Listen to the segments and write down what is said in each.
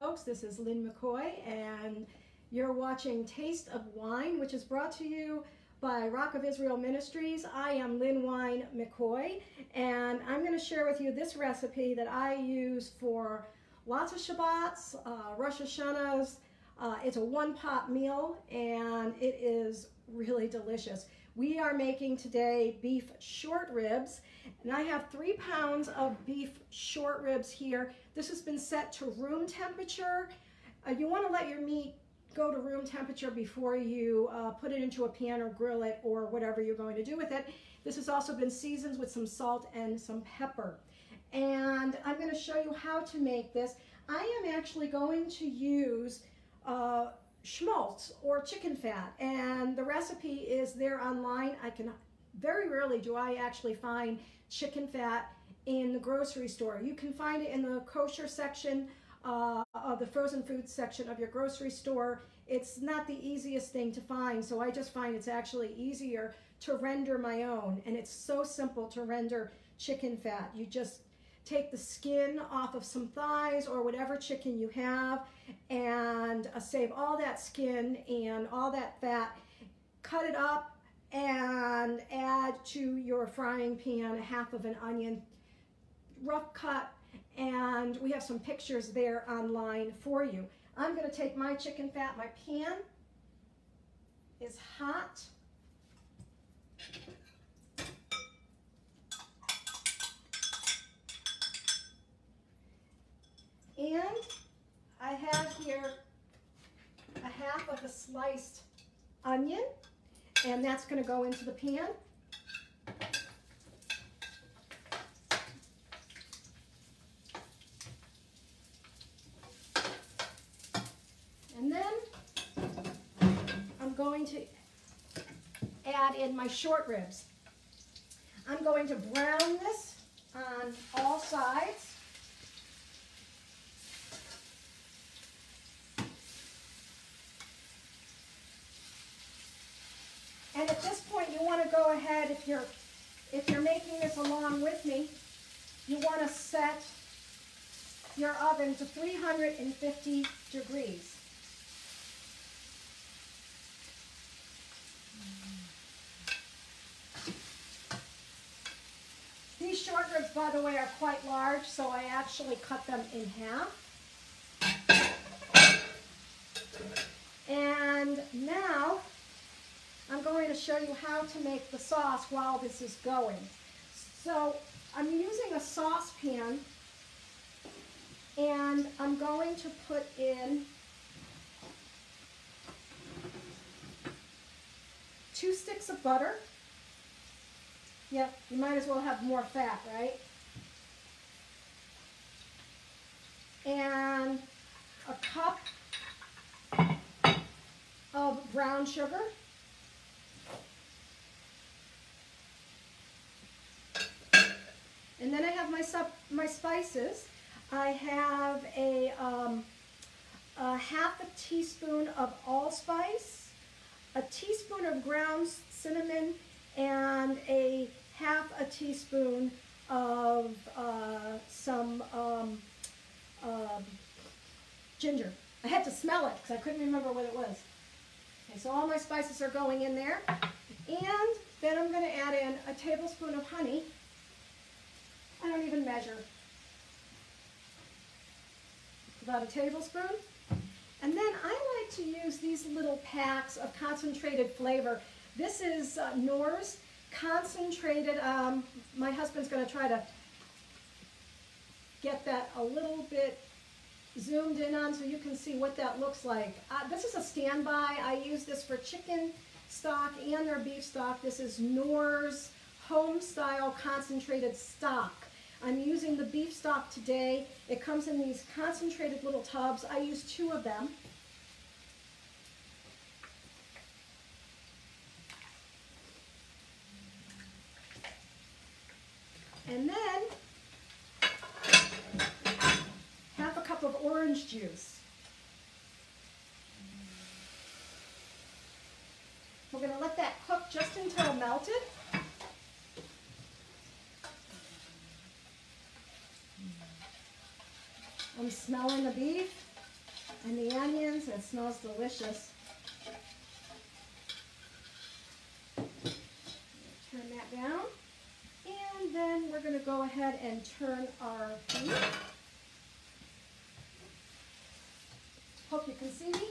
Folks, this is Lynn McCoy, and you're watching Taste of Wine, which is brought to you by Rock of Israel Ministries. I am Lynn Wein McCoy, and I'm going to share with you this recipe that I use for lots of Shabbats, Rosh Hashanahs. It's a one-pot meal, and it is really delicious. We are making today beef short ribs, and I have 3 pounds of beef short ribs here. This has been set to room temperature. You want to let your meat go to room temperature before you put it into a pan or grill it or whatever you're going to do with it. This has also been seasoned with some salt and some pepper. And I'm going to show you how to make this. I am actually going to use schmaltz or chicken fat, and the recipe is there online. Very rarely do I actually find chicken fat in the grocery store. You can find it in the kosher section of the frozen food section of your grocery store. It's not the easiest thing to find, so I just find it's actually easier to render my own, and it's so simple to render chicken fat. You just take the skin off of some thighs or whatever chicken you have, and save all that skin and all that fat. Cut it up and add to your frying pan 1/2 of an onion, rough cut, and we have some pictures there online for you. I'm going to take my chicken fat. My pan is hot. And I have here 1/2 of a sliced onion, and that's going to go into the pan. And then I'm going to add in my short ribs. I'm going to brown this on all sides. And at this point, you want to go ahead, if you're making this along with me, you want to set your oven to 350 degrees. These short ribs, by the way, are quite large, so I actually cut them in half. And now I'm going to show you how to make the sauce while this is going. So I'm using a saucepan, and I'm going to put in 2 sticks of butter. Yeah, you might as well have more fat, right? And a cup of brown sugar. And then I have my spices. I have a 1/2 teaspoon of allspice, a teaspoon of ground cinnamon, and a 1/2 teaspoon of some ginger. I had to smell it because I couldn't remember what it was. Okay, so all my spices are going in there. And then I'm going to add in a tablespoon of honey. I don't even measure. About a tablespoon. And then I like to use these little packs of concentrated flavor. This is Knorr's concentrated. My husband's going to try to get that a little bit zoomed in on so you can see what that looks like. This is a standby. I use this for chicken stock and their beef stock. This is Knorr's home style concentrated stock. I'm using the beef stock today. It comes in these concentrated little tubs. I use 2 of them. And then 1/2 cup of orange juice. We're going to let that cook just until melted. I'm smelling the beef. And the onions, it smells delicious. Turn that down. And then we're going to go ahead and turn our beef. Hope you can see me.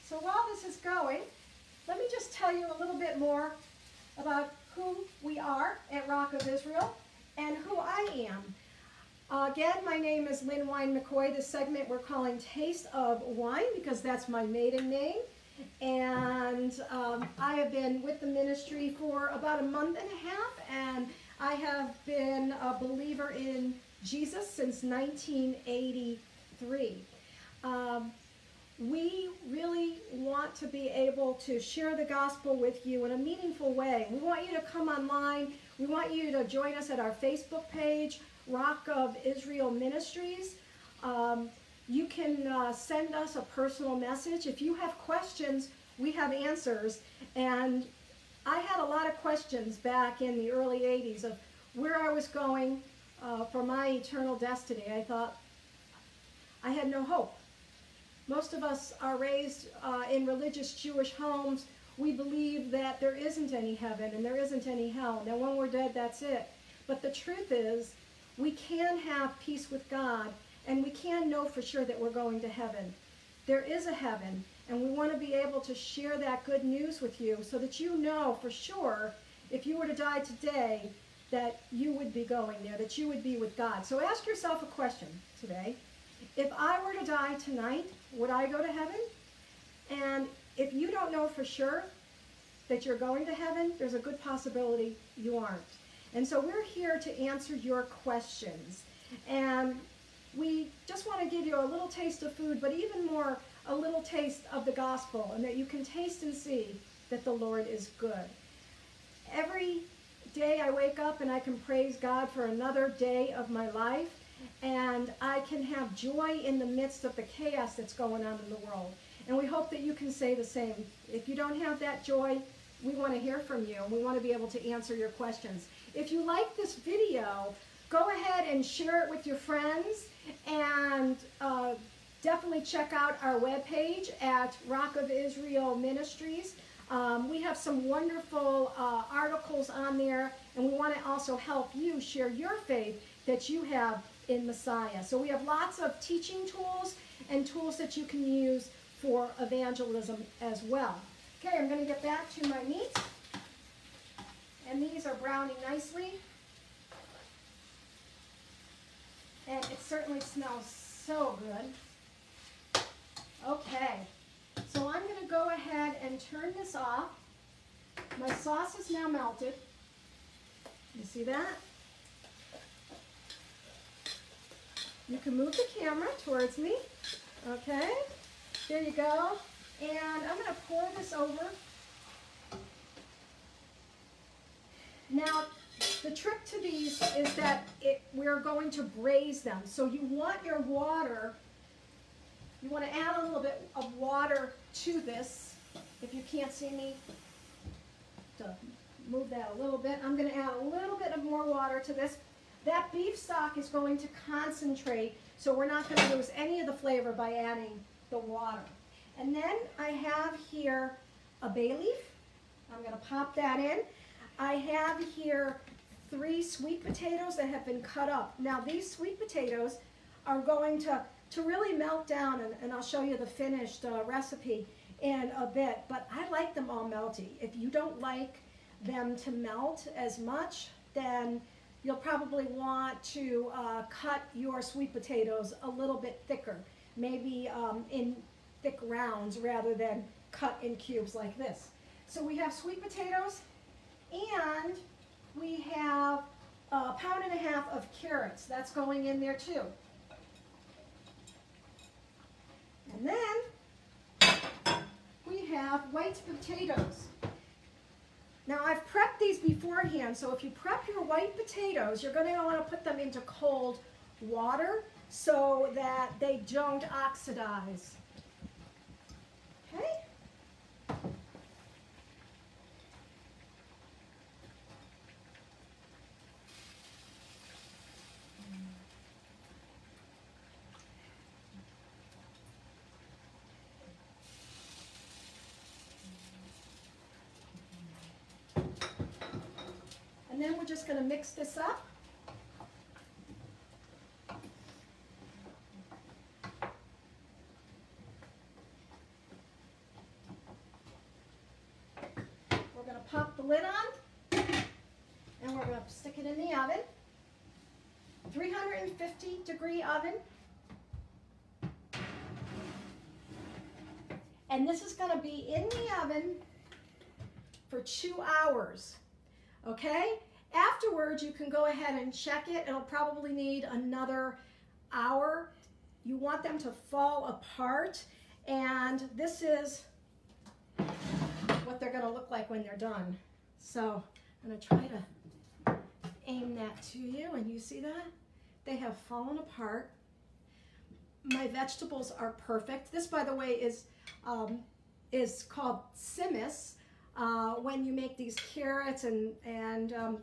So while this is going, let me just tell you a little bit more about who we are at Rock of Israel and who I am. Again, my name is Lynn Wein McCoy. This segment we're calling Taste of Wine because that's my maiden name. And I have been with the ministry for about a month and a half, and I have been a believer in Jesus since 1983. We really want to be able to share the gospel with you in a meaningful way. We want you to come online. We want you to join us at our Facebook page, Rock of Israel Ministries. You can send us a personal message. If you have questions, we have answers. And I had a lot of questions back in the early 80s of where I was going for my eternal destiny. I thought I had no hope. Most of us are raised in religious Jewish homes. We believe that there isn't any heaven and there isn't any hell. Now, when we're dead, that's it. But the truth is, we can have peace with God, and we can know for sure that we're going to heaven. There is a heaven, and we want to be able to share that good news with you so that you know for sure, if you were to die today, that you would be going there, that you would be with God. So ask yourself a question today. If I were to die tonight, would I go to heaven? And if you don't know for sure that you're going to heaven, there's a good possibility you aren't. And so we're here to answer your questions. And we just want to give you a little taste of food, but even more, a little taste of the gospel, and that you can taste and see that the Lord is good. Every day I wake up and I can praise God for another day of my life. And I can have joy in the midst of the chaos that's going on in the world. And we hope that you can say the same. If you don't have that joy, we want to hear from you, and we want to be able to answer your questions. If you like this video, go ahead and share it with your friends, and definitely check out our webpage at Rock of Israel Ministries. We have some wonderful articles on there, and we want to also help you share your faith that you have in Messiah. So we have lots of teaching tools and tools that you can use for evangelism as well. Okay, I'm going to get back to my meat. And these are browning nicely. And it certainly smells so good. Okay, so I'm going to go ahead and turn this off. My sauce is now melted. You see that? You can move the camera towards me. Okay, there you go. And I'm going to pour this over. Now, the trick to these is that we're going to braise them. So you want your water, you want to add a little bit of water to this. If you can't see me, to move that a little bit, I'm going to add a little bit of more water to this. That beef stock is going to concentrate, so we're not going to lose any of the flavor by adding the water. And then I have here a bay leaf. I'm going to pop that in. I have here 3 sweet potatoes that have been cut up. Now these sweet potatoes are going to really melt down, and I'll show you the finished recipe in a bit, but I like them all melty. If you don't like them to melt as much, then you'll probably want to cut your sweet potatoes a little bit thicker, maybe in thick rounds rather than cut in cubes like this. So we have sweet potatoes, and we have 1.5 pounds of carrots. That's going in there too. And then we have white potatoes. Now I've prepped these beforehand, so if you prep your white potatoes, you're going to want to put them into cold water so that they don't oxidize. Okay? then we're just going to mix this up. We're going to pop the lid on, and we're going to stick it in the oven. 350-degree oven. And this is going to be in the oven for 2 hours, okay? Afterwards, you can go ahead and check it. It'll probably need another hour. You want them to fall apart, and this is what they're going to look like when they're done. So I'm going to try to aim that to you, and you see that? They have fallen apart. My vegetables are perfect. This, by the way, is called simmis. When you make these carrots and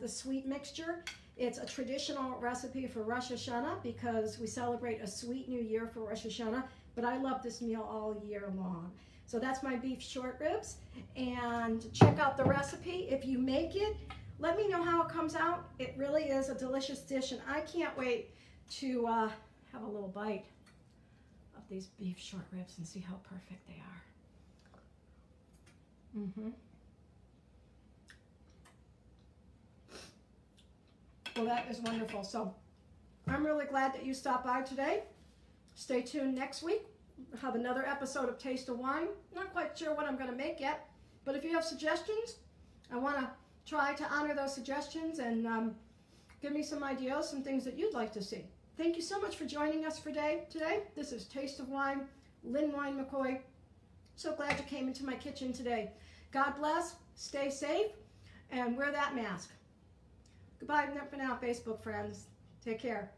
the sweet mixture. It's a traditional recipe for Rosh Hashanah because we celebrate a sweet new year for Rosh Hashanah, but I love this meal all year long. So that's my beef short ribs, and check out the recipe. If you make it, let me know how it comes out. It really is a delicious dish, and I can't wait to have a little bite of these beef short ribs and see how perfect they are. Well, that is wonderful. So I'm really glad that you stopped by today. Stay tuned next week. We'll have another episode of Taste of Wine. Not quite sure what I'm going to make yet, but if you have suggestions, I want to try to honor those suggestions and give me some ideas, some things that you'd like to see. Thank you so much for joining us for today. This is Taste of Wine, Lynn Wein McCoy. So glad you came into my kitchen today. God bless, stay safe, and wear that mask. Goodbye for now, Facebook friends. Take care.